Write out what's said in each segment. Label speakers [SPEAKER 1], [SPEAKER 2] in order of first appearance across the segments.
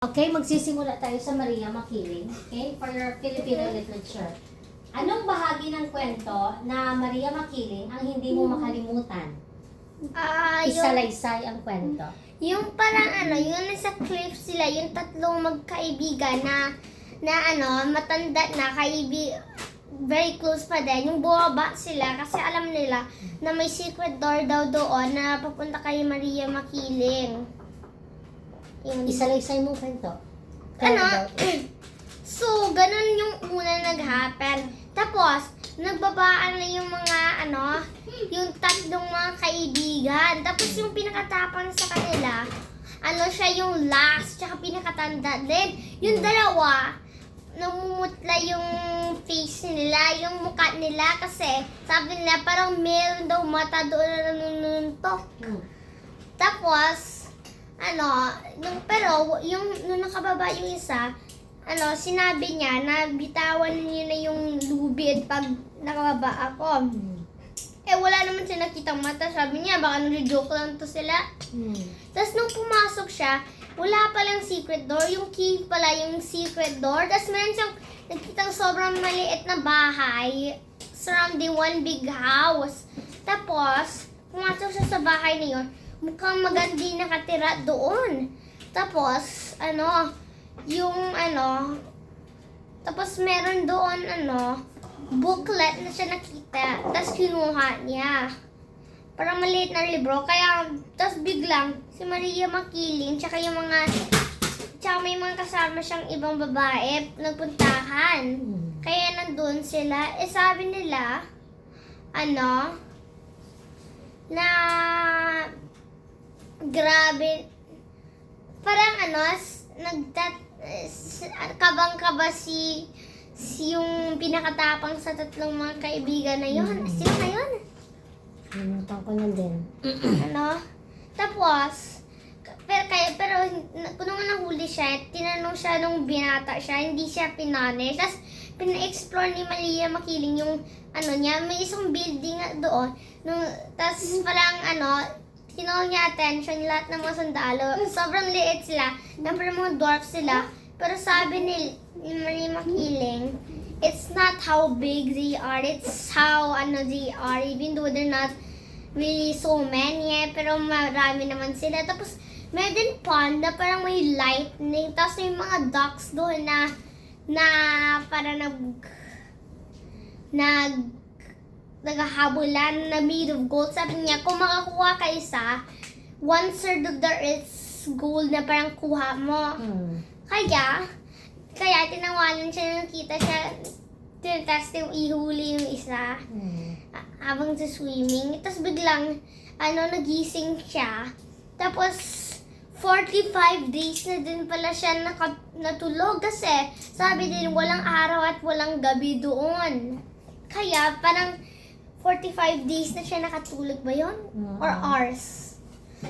[SPEAKER 1] Okay, magsisimula tayo sa Maria Makiling, okay, for your Filipino literature. Anong bahagi ng kwento na Maria Makiling ang hindi mo makalimutan? Isalaysay ang kwento.
[SPEAKER 2] Yung parang yung nasa cliff sila, yung tatlong magkaibigan na matanda na very close pa din. Yung bumaba sila kasi alam nila na may secret door daw doon na papunta kay Maria Makiling. Yun.
[SPEAKER 1] Isalaysay mo kwento.
[SPEAKER 2] So, ganun yung una nag-happen. Tapos, nagbabaan na yung mga, yung tatlong mga kaibigan. Tapos, yung pinakatapang sa kanila, siya yung last, tsaka pinakatanda. Then, yung dalawa, namumutla yung face nila, yung mukha nila, kasi sabi nila, parang meron daw mata doon na nanununtok. Tapos, pero nung nakababa yung isa, sinabi niya na bitawan niya na yung lubid pag nakababa ako. Wala naman siya nakitang mata. Sabi niya, baka nag-joke lang to sila. Tapos nung pumasok siya, wala palang secret door. Yung key pala yung secret door. Tapos meron siyang nakitang sobrang maliit na bahay surrounding one big house. Tapos, pumasok siya sa bahay na yun. Mukhang magandi nakatira doon. Tapos, tapos meron doon, booklet na siya nakita. Tapos kinuha niya. Parang maliit na libro. Kaya, tapos biglang, si Maria Makiling, tsaka may mga kasama siyang ibang babae, nagpuntahan. Kaya nandun sila. Sabi nila, na grabe, parang kabang-kaba si yung pinakatapang sa tatlong mga kaibigan na yun. Sino na yun?
[SPEAKER 1] Nalimutan ko na din.
[SPEAKER 2] Tapos, pero nung nahuli siya, tinanong siya nung binata siya, hindi siya pinanis. Tapos, pina-explore ni Maria Makiling yung niya, may isang building doon. Tapos parang tinawag niya attention lahat ng mga sundalo. Sobrang liit sila. Number mga dwarf sila. Pero sabi ni Maria Makiling, it's not how big they are, it's how they are. Even though they're not really so many, pero marami naman sila. Tapos meron din pond na parang may lightning. Tapos may mga ducks doon na para naghahabulan na made of gold. Sabi niya, kung makakuha ka isa, 1/3 of the earth's gold na parang kuha mo. Kaya tinawalan siya, nakita siya, tinatest yung ihuli yung isa habang sa swimming. Tapos biglang, nagising siya. Tapos, 45 days na din pala siya natulog kasi sabi din walang araw at walang gabi doon. Kaya parang 45 days na siya nakatulog ba yun? Or hours?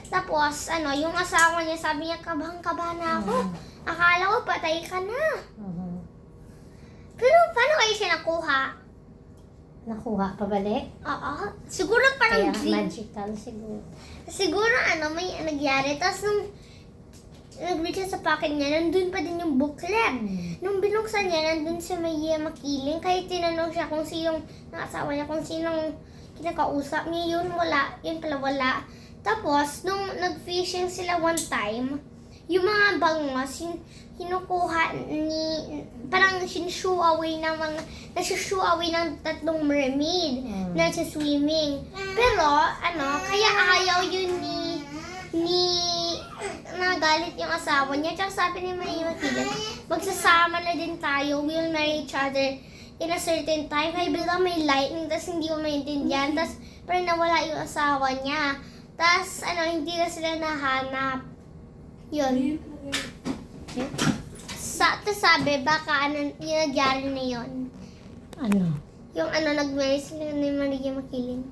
[SPEAKER 2] Tapos, yung asawa niya, sabi niya, kabang-kaba na ako. Akala ko, patay ka na. Pero, paano kayo siya nakuha?
[SPEAKER 1] Nakuha pabalik?
[SPEAKER 2] Oo. Siguro parang
[SPEAKER 1] Kaya magical siguro.
[SPEAKER 2] Siguro, may nangyari. Tapos, nung nag-reach siya sa pocket niya, nandun pa din yung booklet. Nung binuksan niya, nandun si Maria Makiling. Kaya tinanong siya kung sinong nakasawa niya, kung sinong kinakausap niya. Yun wala. Yun pala wala. Tapos, nung nag-fishing sila one time, yung mga bangos, kinukuha parang sinshoo away ng tatlong mermaid na sa swimming. Pero, kaya ayaw yun nagalit yung asawa niya. Tsaka sabi ni Maria Makiling, magsasama na din tayo, we'll marry each other in a certain time. Kaya bigla may lightning, tas hindi ko maintindihan, tas parang nawala yung asawa niya. Tas, hindi na sila nahanap. Yun. Tas sabi, baka yung nagyari na yun.
[SPEAKER 1] Ano?
[SPEAKER 2] Yung nag-marry sila ni Maria Makiling.